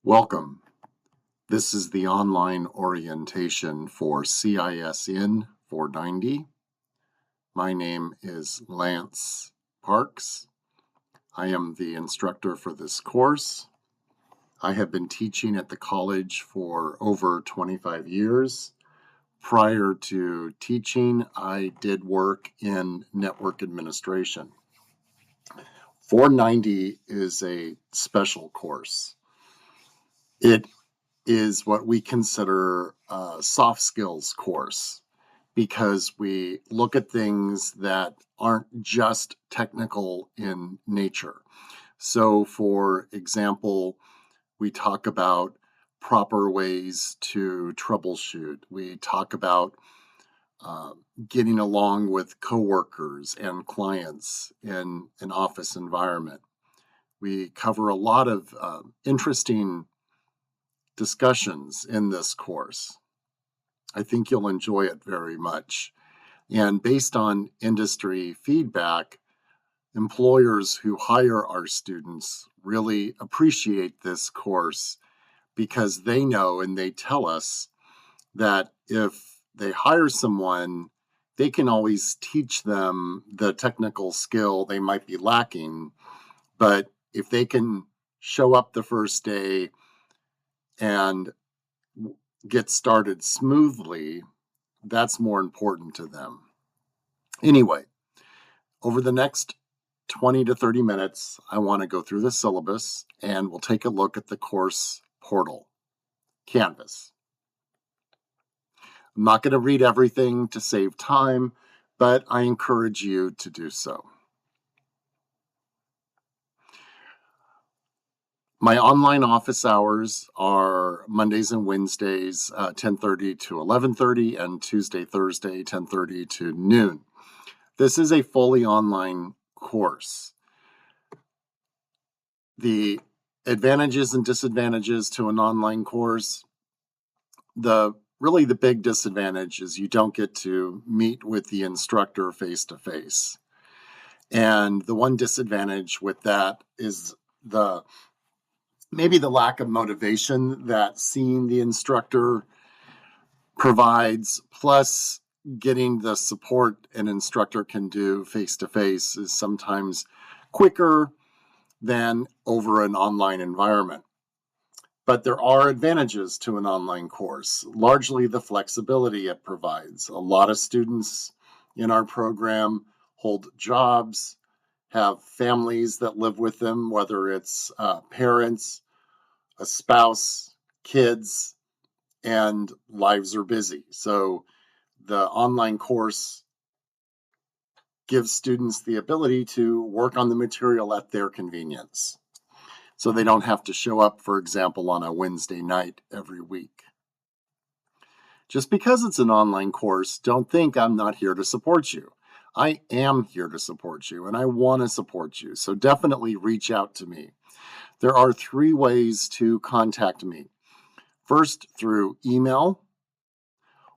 Welcome. This is the online orientation for CISN 490. My name is Lance Parks. I am the instructor for this course. I have been teaching at the college for over 25 years. Prior to teaching, I did work in network administration. 490 is a special course. It is what we consider a soft skills course because we look at things that aren't just technical in nature. So, for example, we talk about proper ways to troubleshoot. We talk about getting along with coworkers and clients in an office environment. We cover a lot of interesting discussions in this course. I think you'll enjoy it very much. And based on industry feedback, employers who hire our students really appreciate this course because they know and they tell us that if they hire someone, they can always teach them the technical skill they might be lacking. But if they can show up the first day and get started smoothly, that's more important to them. Anyway, over the next 20 to 30 minutes, I want to go through the syllabus and we'll take a look at the course portal, Canvas. I'm not going to read everything to save time, but I encourage you to do so. My online office hours are Mondays and Wednesdays, 10:30 to 11:30, and Tuesday, Thursday, 10:30 to noon. This is a fully online course. The advantages and disadvantages to an online course, the big disadvantage is you don't get to meet with the instructor face to face. And the one disadvantage with that is maybe the lack of motivation that seeing the instructor provides, plus getting the support an instructor can do face-to-face is sometimes quicker than over an online environment. But there are advantages to an online course, largely the flexibility it provides. A lot of students in our program hold jobs, have families that live with them, whether it's parents, a spouse, kids, and lives are busy. So the online course gives students the ability to work on the material at their convenience. So they don't have to show up, for example, on a Wednesday night every week. Just because it's an online course, don't think I'm not here to support you. I am here to support you and I want to support you. So definitely reach out to me. There are 3 ways to contact me. First, through email,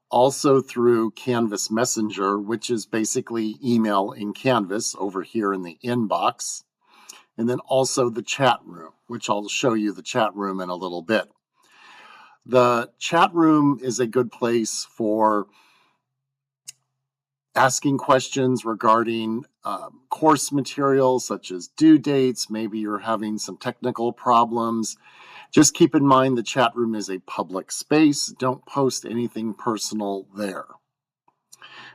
also through Canvas Messenger, which is basically email in Canvas over here in the inbox, and then also the chat room, which I'll show you the chat room in a little bit. The chat room is a good place for asking questions regarding course materials such as due dates. Maybe you're having some technical problems. Just keep in mind the chat room is a public space. Don't post anything personal there.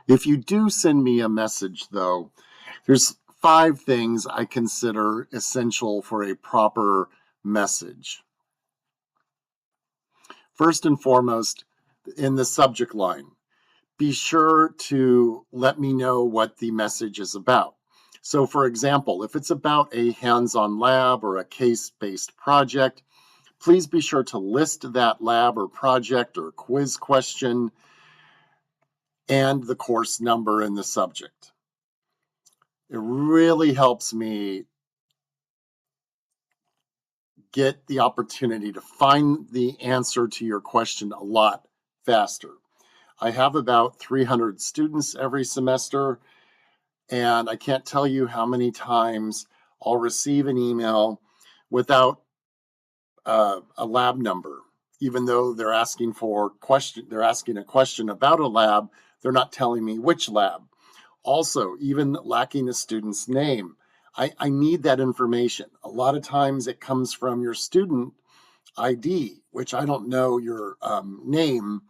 If you do send me a message, though, there's 5 things I consider essential for a proper message. First and foremost, in the subject line, be sure to let me know what the message is about. So, for example, if it's about a hands-on lab or a case-based project, please be sure to list that lab or project or quiz question and the course number in the subject. It really helps me get the opportunity to find the answer to your question a lot faster. I have about 300 students every semester, and I can't tell you how many times I'll receive an email without a lab number. Even though they're asking a question about a lab, they're not telling me which lab. Also, even lacking a student's name, I need that information. A lot of times it comes from your student ID, which I don't know your name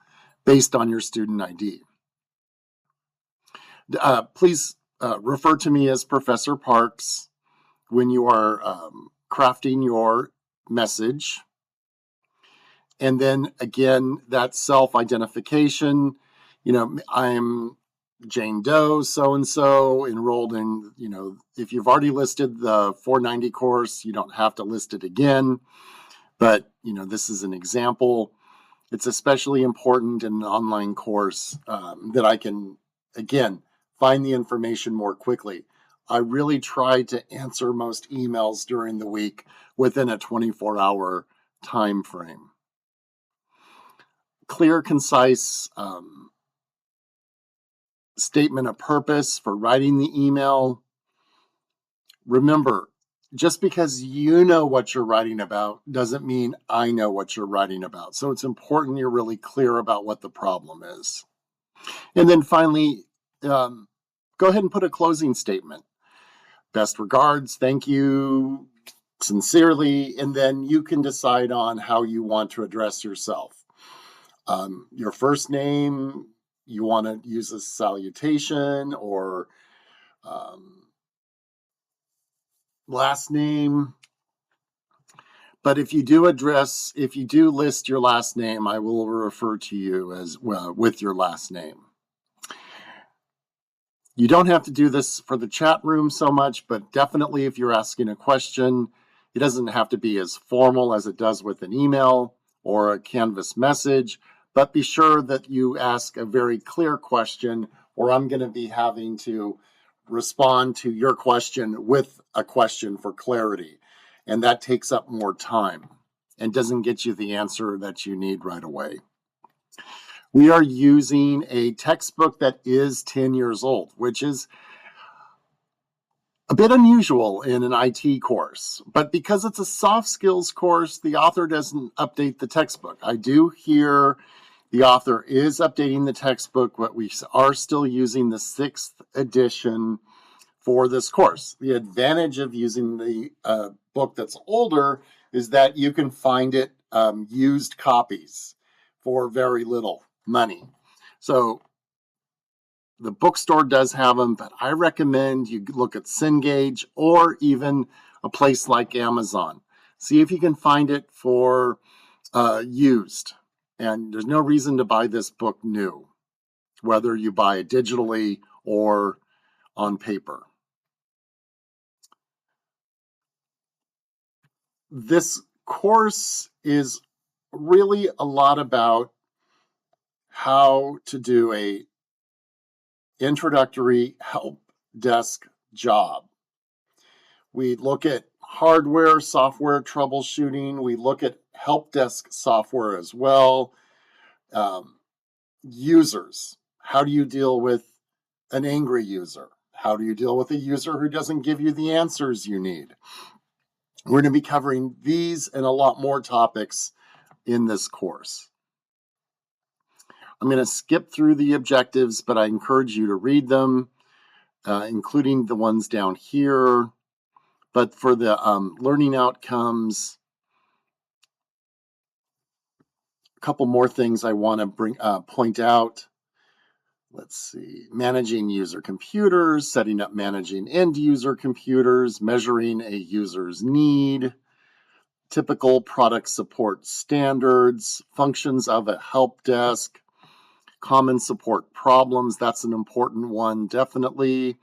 based on your student ID. Please refer to me as Professor Parks when you are crafting your message. And then again, that self-identification, I'm Jane Doe, so-and-so, enrolled in, if you've already listed the 490 course, you don't have to list it again. But, this is an example. It's especially important in an online course that I can, again, find the information more quickly. I really try to answer most emails during the week within a 24-hour time frame. Clear, concise statement of purpose for writing the email. Remember, just because you know what you're writing about doesn't mean I know what you're writing about. So it's important you're really clear about what the problem is. And then finally, go ahead and put a closing statement. Best regards, thank you, sincerely, and then you can decide on how you want to address yourself. Your first name, you want to use a salutation, or last name. But if you do list your last name, I will refer to you as well with your last name. You don't have to do this for the chat room so much, but definitely if you're asking a question, it doesn't have to be as formal as it does with an email or a Canvas message, but be sure that you ask a very clear question, or I'm going to be having to respond to your question with a question for clarity. And that takes up more time and doesn't get you the answer that you need right away. We are using a textbook that is 10 years old, which is a bit unusual in an IT course. But because it's a soft skills course, the author doesn't update the textbook. I do hear the author is updating the textbook, but we are still using the 6th edition for this course. The advantage of using the book that's older is that you can find it used copies for very little money. So the bookstore does have them, but I recommend you look at Cengage or even a place like Amazon. See if you can find it for used. And there's no reason to buy this book new, whether you buy it digitally or on paper. This course is really a lot about how to do a introductory help desk job. We look at hardware, software troubleshooting. We look at help desk software as well. Users. How do you deal with an angry user? How do you deal with a user who doesn't give you the answers you need? We're going to be covering these and a lot more topics in this course. I'm going to skip through the objectives, but I encourage you to read them, including the ones down here. But for the learning outcomes, a couple more things I want to point out. Let's see, managing user computers, setting up managing end user computers, measuring a user's need, typical product support standards, functions of a help desk, common support problems. That's an important one, definitely.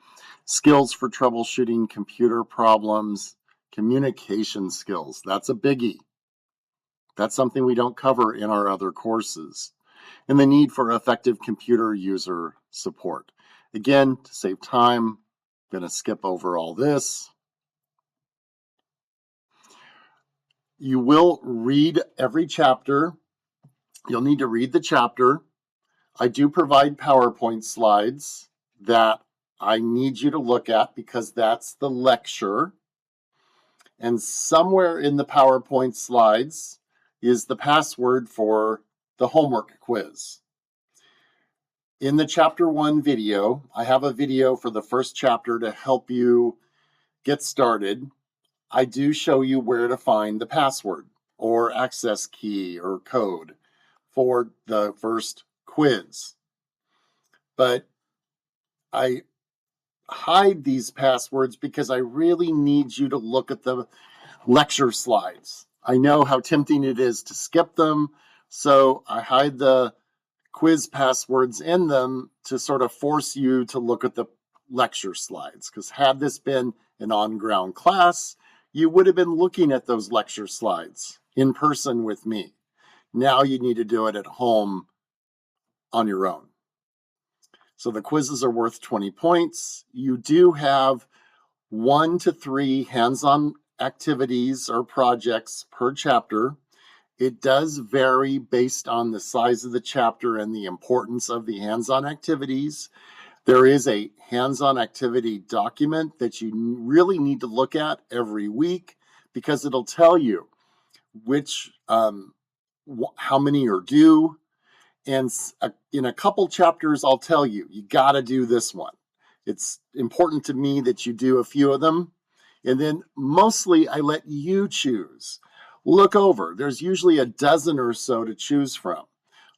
Skills for troubleshooting computer problems, communication skills. That's a biggie. That's something we don't cover in our other courses. And the need for effective computer user support. Again, to save time, I'm going to skip over all this. You will read every chapter. You'll need to read the chapter. I do provide PowerPoint slides that I need you to look at because that's the lecture. And somewhere in the PowerPoint slides is the password for the homework quiz. In the chapter 1 video, I have a video for the first chapter to help you get started. I do show you where to find the password or access key or code for the first quiz. But I hide these passwords because I really need you to look at the lecture slides. I know how tempting it is to skip them, so I hide the quiz passwords in them to sort of force you to look at the lecture slides. Because had this been an on-ground class, you would have been looking at those lecture slides in person with me. Now you need to do it at home on your own. So the quizzes are worth 20 points. You do have 1 to 3 hands-on activities or projects per chapter. It does vary based on the size of the chapter and the importance of the hands-on activities. There is a hands-on activity document that you really need to look at every week because it'll tell you which, how many are due. And in a couple chapters, I'll tell you, you got to do this one. It's important to me that you do a few of them. And then mostly I let you choose. Look over. There's usually a dozen or so to choose from.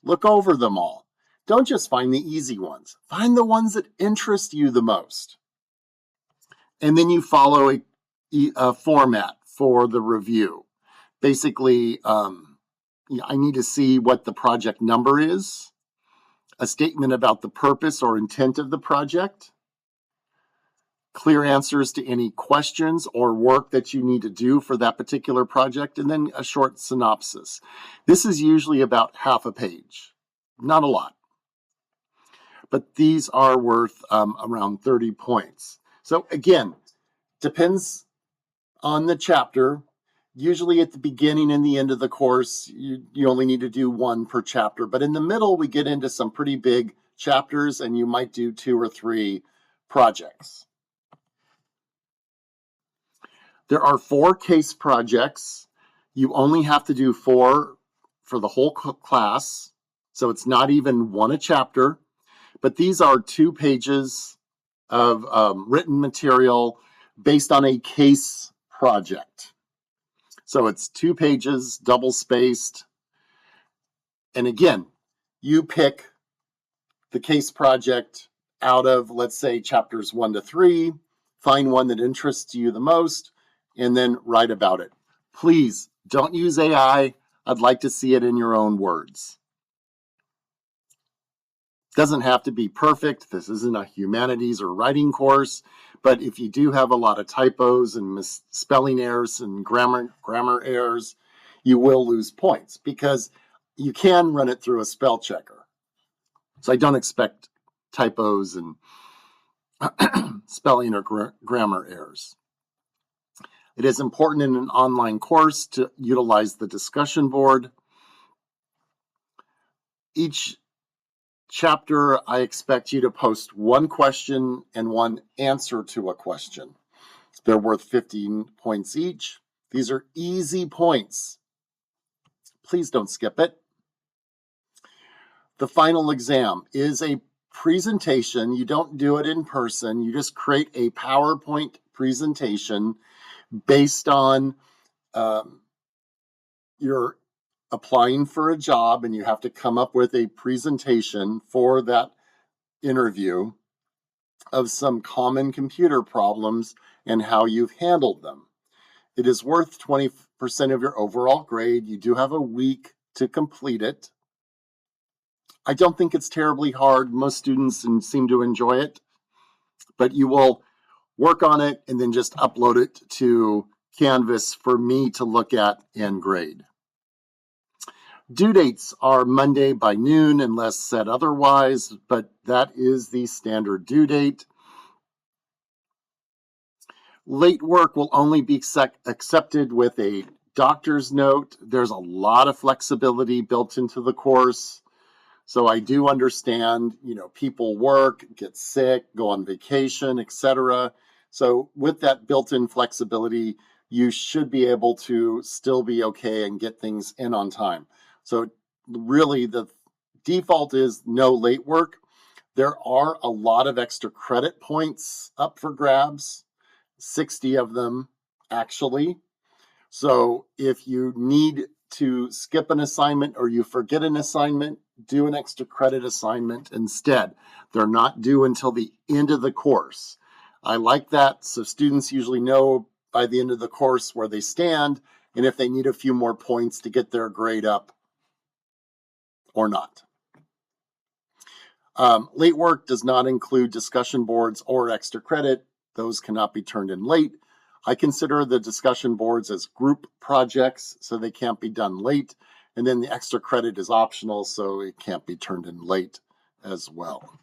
Look over them all. Don't just find the easy ones. Find the ones that interest you the most. And then you follow a format for the review. Basically, I need to see what the project number is, a statement about the purpose or intent of the project, clear answers to any questions or work that you need to do for that particular project, and then a short synopsis. This is usually about half a page, not a lot, but these are worth around 30 points. So again, depends on the chapter. Usually at the beginning and the end of the course, you only need to do 1 per chapter. But in the middle, we get into some pretty big chapters, and you might do 2 or 3 projects. There are 4 case projects. You only have to do 4 for the whole class. So it's not even 1 a chapter. But these are 2 pages of written material based on a case project. So it's 2 pages, double spaced. And again, you pick the case project out of, let's say, chapters 1 to 3, find one that interests you the most, and then write about it. Please don't use AI. I'd like to see it in your own words. Doesn't have to be perfect. This isn't a humanities or writing course, but if you do have a lot of typos and spelling errors and grammar errors, you will lose points because you can run it through a spell checker. So I don't expect typos and spelling or grammar errors. It is important in an online course to utilize the discussion board. Each chapter, I expect you to post 1 question and 1 answer to a question. They're worth 15 points each. These are easy points. Please don't skip it. The final exam is a presentation. You don't do it in person. You just create a PowerPoint presentation based on you're applying for a job and you have to come up with a presentation for that interview of some common computer problems and how you've handled them. It is worth 20% of your overall grade. You do have a week to complete it. I don't think it's terribly hard. Most students seem to enjoy it, but you will work on it and then just upload it to Canvas for me to look at and grade. Due dates are Monday by noon unless said otherwise, but that is the standard due date. Late work will only be accepted with a doctor's note. There's a lot of flexibility built into the course. So I do understand, people work, get sick, go on vacation, etc. So with that built-in flexibility, you should be able to still be okay and get things in on time. So really the default is no late work. There are a lot of extra credit points up for grabs, 60 of them actually. So if you need to skip an assignment or you forget an assignment, do an extra credit assignment instead. They're not due until the end of the course. I like that, so students usually know by the end of the course where they stand and if they need a few more points to get their grade up or not. Late work does not include discussion boards or extra credit. Those cannot be turned in late. I consider the discussion boards as group projects, so they can't be done late. And then the extra credit is optional, so it can't be turned in late as well.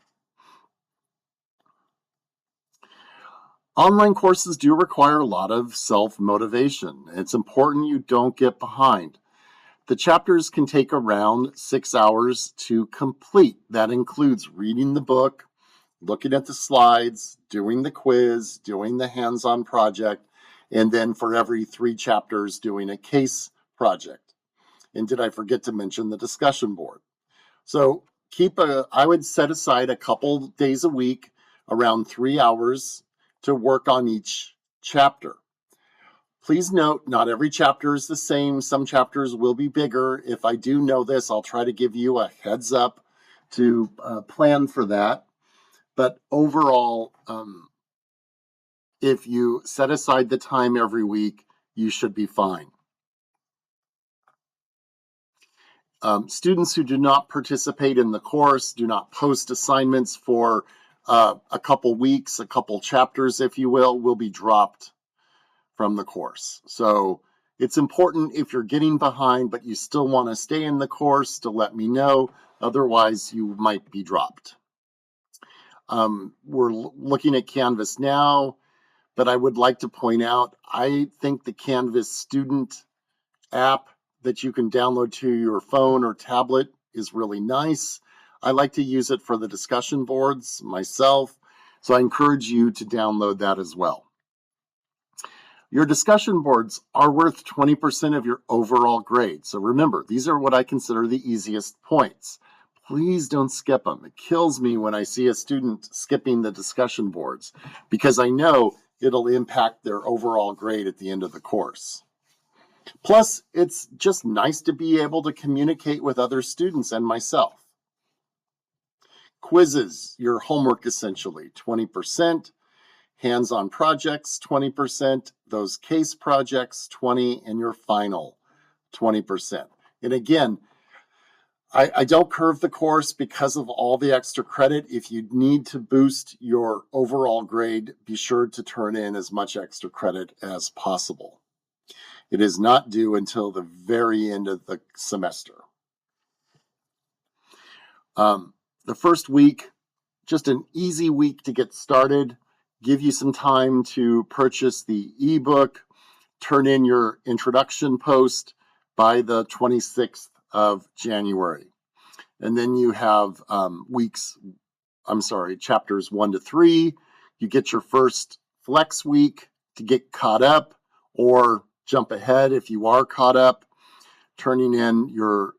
Online courses do require a lot of self-motivation. It's important you don't get behind. The chapters can take around 6 hours to complete. That includes reading the book, looking at the slides, doing the quiz, doing the hands-on project, and then for every 3 chapters, doing a case project. And did I forget to mention the discussion board? So I would set aside a couple days a week, around 3 hours, to work on each chapter. Please note, not every chapter is the same. Some chapters will be bigger. If I do know this, I'll try to give you a heads up to plan for that. But overall, if you set aside the time every week, you should be fine. Students who do not participate in the course, do not post assignments for a couple weeks, a couple chapters, if you will be dropped from the course. So it's important if you're getting behind, but you still want to stay in the course, to let me know. Otherwise, you might be dropped. We're looking at Canvas now, but I would like to point out, I think the Canvas student app that you can download to your phone or tablet is really nice. I like to use it for the discussion boards myself, so I encourage you to download that as well. Your discussion boards are worth 20% of your overall grade. So remember, these are what I consider the easiest points. Please don't skip them. It kills me when I see a student skipping the discussion boards because I know it'll impact their overall grade at the end of the course. Plus, it's just nice to be able to communicate with other students and myself. Quizzes, your homework essentially, 20%. Hands-on projects, 20%. Those case projects, 20%. And your final, 20%. And again, I don't curve the course because of all the extra credit. If you need to boost your overall grade, be sure to turn in as much extra credit as possible. It is not due until the very end of the semester. The first week, just an easy week to get started. Give you some time to purchase the ebook, turn in your introduction post by the 26th of January. And then you have chapters 1 to 3. You get your first flex week to get caught up or jump ahead if you are caught up. Turning in your,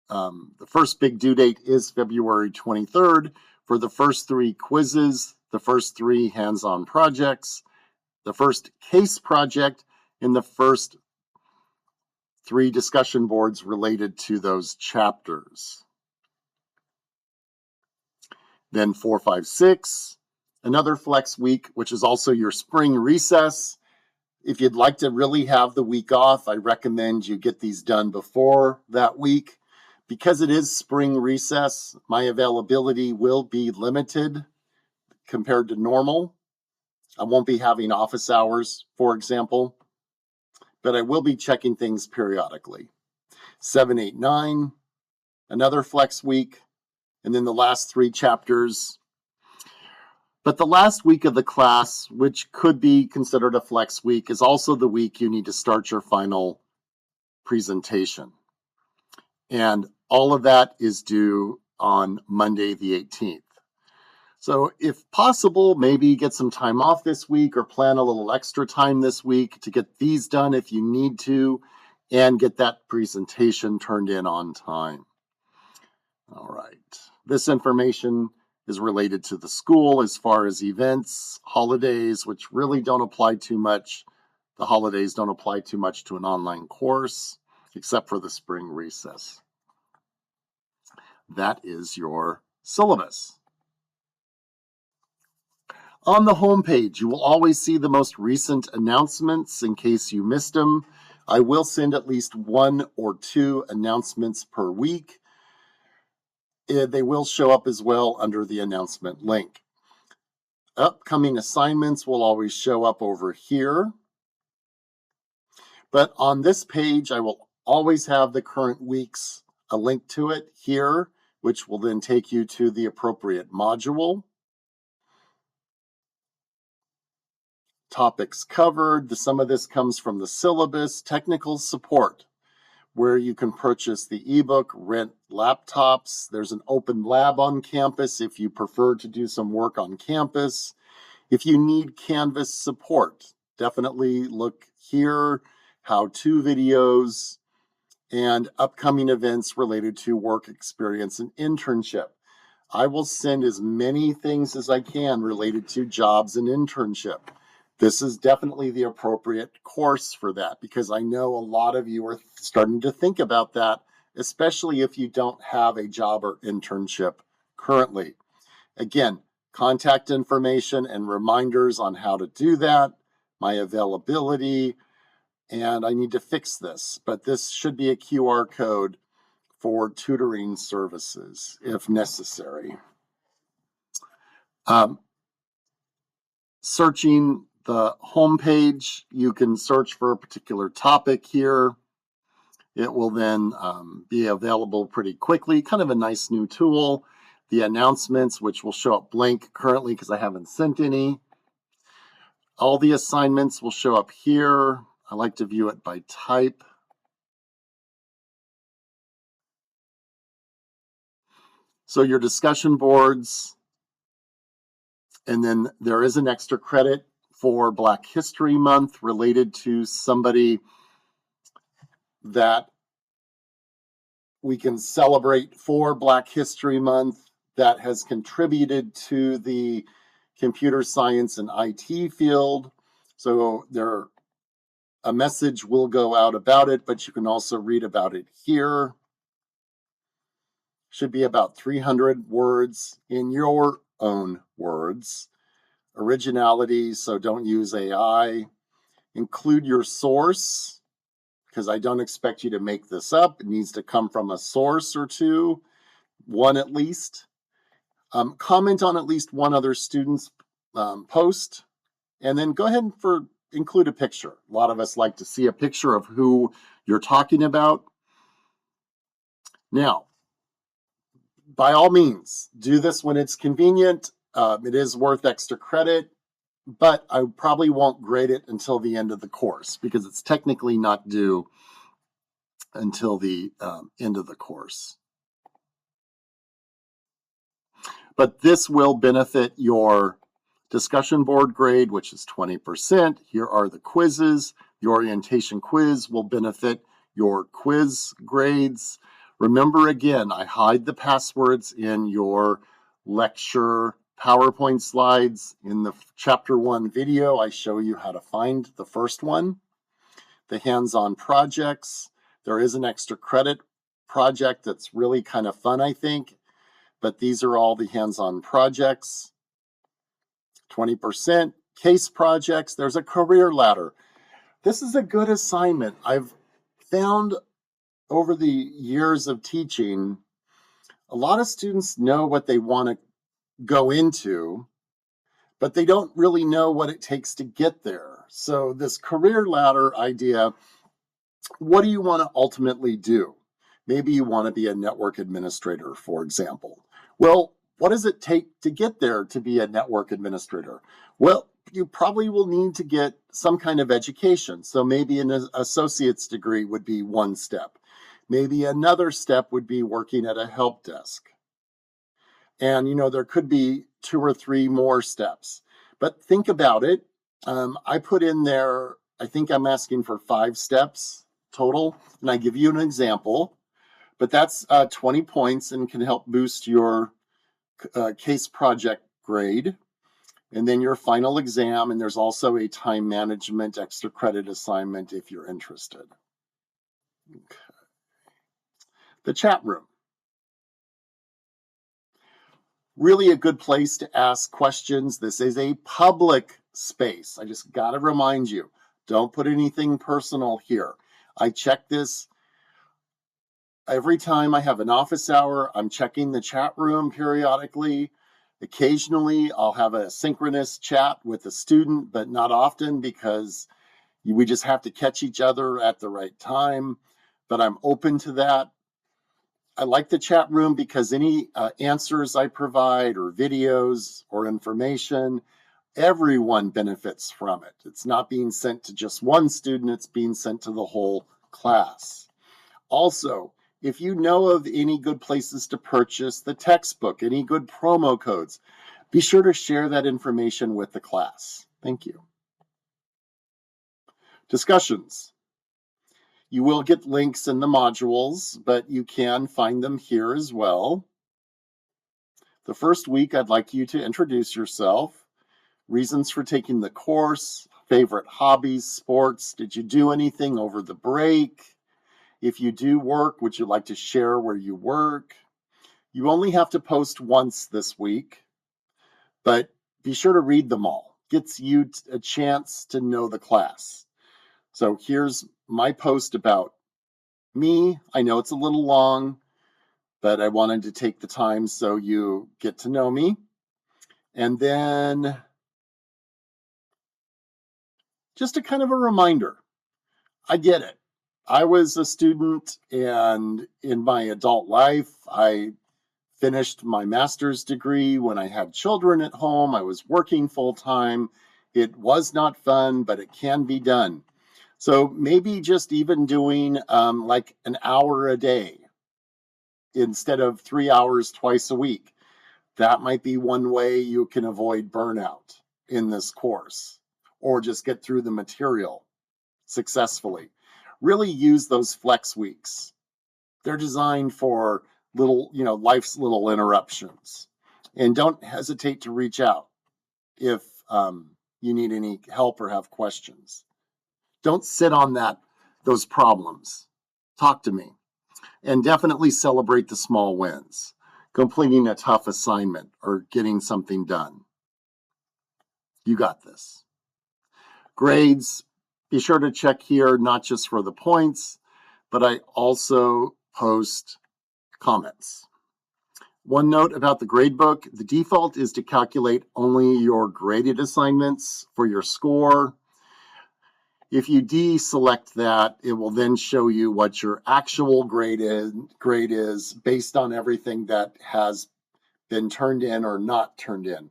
the first big due date is February 23rd for the first 3 quizzes, the first 3 hands-on projects, the first case project, and the first 3 discussion boards related to those chapters. Then 4, 5, 6, another flex week, which is also your spring recess. If you'd like to really have the week off, I recommend you get these done before that week. Because it is spring recess, my availability will be limited compared to normal. I won't be having office hours, for example, but I will be checking things periodically. 7, 8, 9, another flex week, and then the last 3 chapters. But the last week of the class, which could be considered a flex week, is also the week you need to start your final presentation. And all of that is due on Monday the 18th. So if possible, maybe get some time off this week or plan a little extra time this week to get these done if you need to and get that presentation turned in on time. All right. This information is related to the school as far as events, holidays, which really don't apply too much. The holidays don't apply too much to an online course, except for the spring recess. That is your syllabus. On the home page, you will always see the most recent announcements in case you missed them. I will send at least 1 or 2 announcements per week. They will show up as well under the announcement link. Upcoming assignments will always show up over here. But on this page, I will always have the current week's a link to it here, which will then take you to the appropriate module. Topics covered. Some of this comes from the syllabus. Technical support, where you can purchase the ebook, rent laptops. There's an open lab on campus if you prefer to do some work on campus. If you need Canvas support, definitely look here, how-to videos, and upcoming events related to work experience and internship. I will send as many things as I can related to jobs and internship. This is definitely the appropriate course for that because I know a lot of you are starting to think about that, especially if you don't have a job or internship currently. Again, contact information and reminders on how to do that, my availability, and I need to fix this, but this should be a QR code for tutoring services if necessary. Searching the home page, you can search for a particular topic here. It will then be available pretty quickly, kind of a nice new tool. The announcements, which will show up blank currently because I haven't sent any. All the assignments will show up here. I like to view it by type. So your discussion boards, and then there is an extra credit for Black History Month related to somebody that we can celebrate for Black History Month that has contributed to the computer science and IT field. So a message will go out about it, but you can also read about it here. Should be about 300 words in your own words. Originality, so don't use AI. Include your source, because I don't expect you to make this up. It needs to come from a source or two, one at least. Comment on at least one other student's post, and then go ahead and include a picture. A lot of us like to see a picture of who you're talking about. Now, by all means, do this when it's convenient. It is worth extra credit, but I probably won't grade it until the end of the course because it's technically not due until the end of the course. But this will benefit your discussion board grade, which is 20%. Here are the quizzes. The orientation quiz will benefit your quiz grades. Remember, again, I hide the passwords in your lecture PowerPoint slides. In the Chapter 1 video, I show you how to find the first one. The hands-on projects. There is an extra credit project that's really kind of fun, I think. But these are all the hands-on projects. 20%. Case projects. There's a career ladder. This is a good assignment. I've found over the years of teaching, a lot of students know what they want to go into, but they don't really know what it takes to get there. So this career ladder idea, what do you want to ultimately do? Maybe you want to be a network administrator, for example. Well, what does it take to get there to be a network administrator? Well, you probably will need to get some kind of education. So maybe an associate's degree would be one step. Maybe another step would be working at a help desk. And, there could be 2 or 3 more steps. But think about it. I put in there, I think I'm asking for 5 steps total, and I give you an example. But that's 20 points and can help boost your case project grade. And then your final exam, and there's also a time management extra credit assignment if you're interested. Okay. The chat room. Really a good place to ask questions. This is a public space. I just got to remind you, don't put anything personal here. I check this every time I have an office hour. I'm checking the chat room periodically. Occasionally, I'll have a synchronous chat with a student, but not often because we just have to catch each other at the right time. But I'm open to that. I like the chat room because any answers I provide or videos or information, everyone benefits from it. It's not being sent to just one student, it's being sent to the whole class. Also, if you know of any good places to purchase the textbook, any good promo codes, be sure to share that information with the class. Thank you. Discussions. You will get links in the modules, but you can find them here as well. The first week, I'd like you to introduce yourself, reasons for taking the course, favorite hobbies, sports. Did you do anything over the break? If you do work, would you like to share where you work? You only have to post once this week, but be sure to read them all. Gets you a chance to know the class. So here's my post about me. I know it's a little long, but I wanted to take the time so you get to know me. And then just a kind of a reminder. I get it. I was a student, and in my adult life, I finished my master's degree when I had children at home. I was working full time. It was not fun, but it can be done. So maybe just even doing like an hour a day instead of 3 hours twice a week. That might be one way you can avoid burnout in this course, or just get through the material successfully. Really use those flex weeks. They're designed for life's little interruptions. And don't hesitate to reach out if you need any help or have questions. Don't sit on those problems. Talk to me. And definitely celebrate the small wins. Completing a tough assignment or getting something done. You got this. Grades, be sure to check here, not just for the points, but I also post comments. One note about the gradebook, the default is to calculate only your graded assignments for your score. If you deselect that, it will then show you what your actual grade is based on everything that has been turned in or not turned in.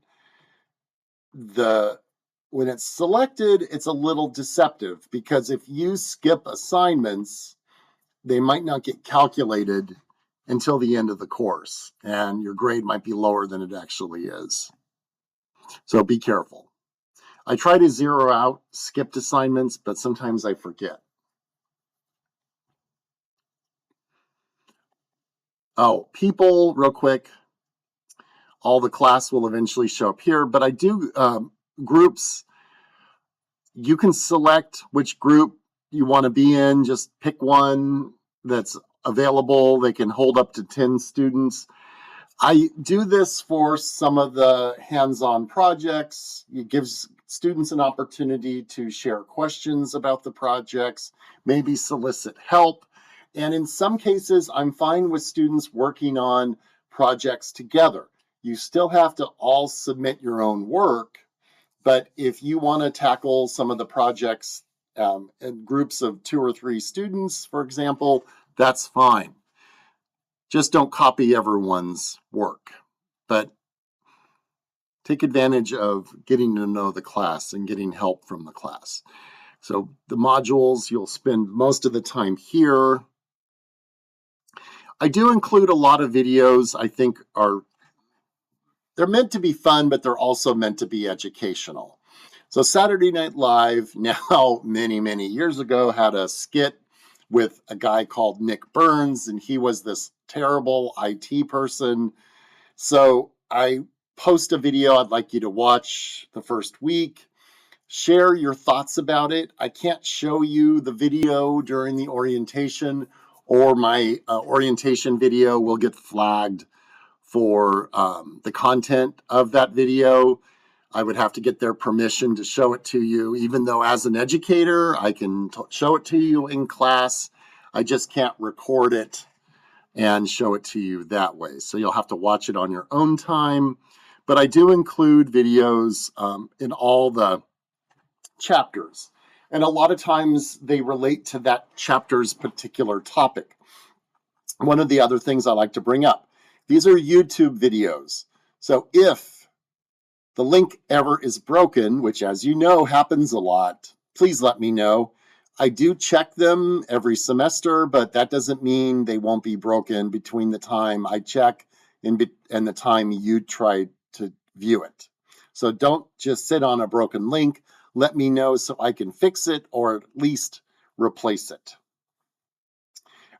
When it's selected, it's a little deceptive because if you skip assignments, they might not get calculated until the end of the course, and your grade might be lower than it actually is. So be careful. I try to zero out skipped assignments, but sometimes I forget. Oh, people, real quick. All the class will eventually show up here, but I do groups. You can select which group you want to be in. Just pick one that's available. They can hold up to 10 students. I do this for some of the hands-on projects. It gives students an opportunity to share questions about the projects, maybe solicit help. And in some cases, I'm fine with students working on projects together. You still have to all submit your own work, but if you want to tackle some of the projects in groups of 2 or 3 students, for example, that's fine. Just don't copy everyone's work, but take advantage of getting to know the class and getting help from the class. So the modules, you'll spend most of the time here. I do include a lot of videos I think are they're meant to be fun, but they're also meant to be educational. So Saturday Night Live, now many, many years ago, had a skit with a guy called Nick Burns, and he was this terrible IT person. So I post a video I'd like you to watch the first week. Share your thoughts about it. I can't show you the video during the orientation, or my orientation video will get flagged for the content of that video. I would have to get their permission to show it to you, even though as an educator, I can show it to you in class. I just can't record it and show it to you that way. So you'll have to watch it on your own time. But I do include videos in all the chapters. And a lot of times they relate to that chapter's particular topic. One of the other things I like to bring up, these are YouTube videos. So if the link ever is broken, which as you know happens a lot, please let me know. I do check them every semester, but that doesn't mean they won't be broken between the time I check and the time you try to view it. So don't just sit on a broken link. Let me know so I can fix it or at least replace it.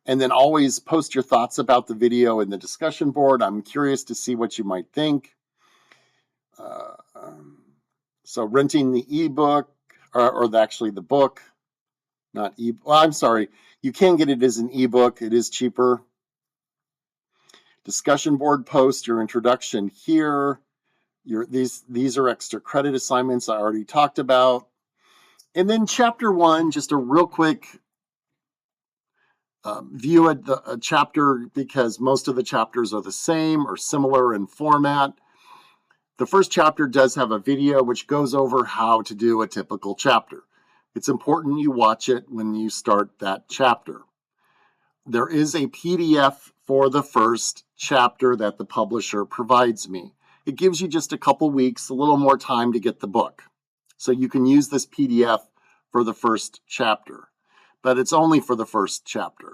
And then always post your thoughts about the video in the discussion board. I'm curious to see what you might think. So renting the ebook, or actually the book, not well, I'm sorry. You can get it as an ebook. It is cheaper. Discussion board post, your introduction here. These are extra credit assignments I already talked about. And then chapter 1, just a real quick view at a chapter, because most of the chapters are the same or similar in format. The first chapter does have a video which goes over how to do a typical chapter. It's important you watch it when you start that chapter. There is a PDF for the first chapter that the publisher provides me. It gives you just a couple weeks, a little more time to get the book. So you can use this PDF for the first chapter, but it's only for the first chapter.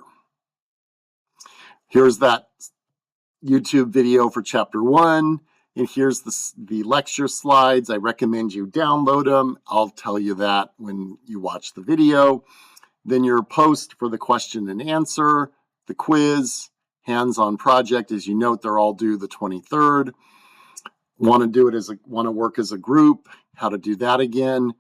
Here's that YouTube video for chapter 1. And here's the lecture slides. I recommend you download them. I'll tell you that when you watch the video. Then your post for the question and answer, the quiz, hands-on project. As you note, they're all due the 23rd. Want to work as a group, how to do that again,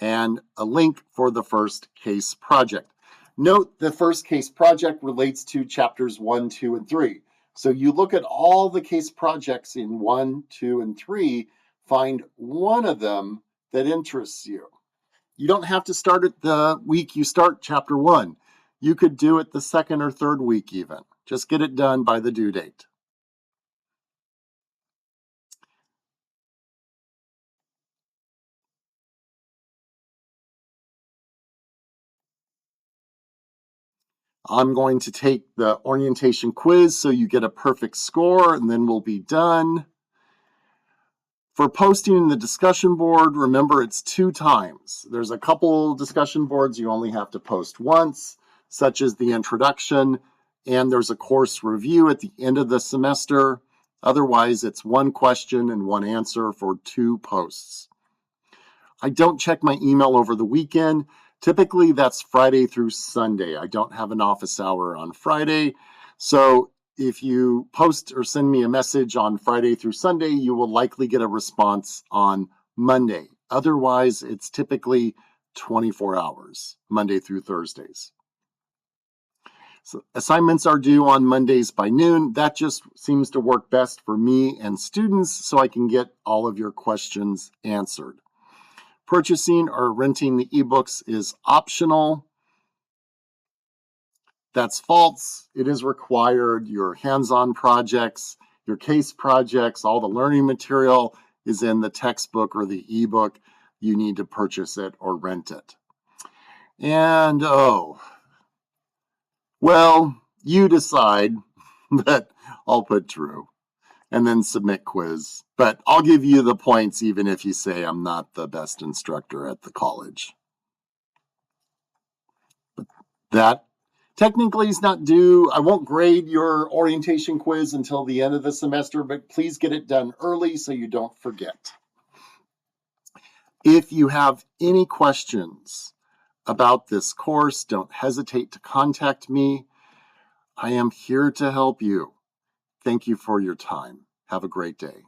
and a link for the first case project. Note the first case project relates to chapters 1, 2, and 3. So you look at all the case projects in 1, 2, and 3, find one of them that interests you. You don't have to start it the week you start chapter 1. You could do it the second or third week even. Just get it done by the due date. I'm going to take the orientation quiz so you get a perfect score, and then we'll be done. For posting in the discussion board, remember it's 2 times. There's a couple discussion boards you only have to post once, such as the introduction, and there's a course review at the end of the semester. Otherwise, it's 1 question and 1 answer for 2 posts. I don't check my email over the weekend. Typically, that's Friday through Sunday. I don't have an office hour on Friday. So if you post or send me a message on Friday through Sunday, you will likely get a response on Monday. Otherwise, it's typically 24 hours, Monday through Thursdays. So assignments are due on Mondays by noon. That just seems to work best for me and students, so I can get all of your questions answered. Purchasing or renting the ebooks is optional. That's false. It is required. Your hands-on projects, your case projects, all the learning material is in the textbook or the ebook. You need to purchase it or rent it. And well, you decide, but I'll put true. And then submit quiz. But I'll give you the points even if you say I'm not the best instructor at the college. But that Technically, it's not due. I won't grade your orientation quiz until the end of the semester, but please get it done early so you don't forget. If you have any questions about this course, don't hesitate to contact me. I am here to help you. Thank you for your time. Have a great day.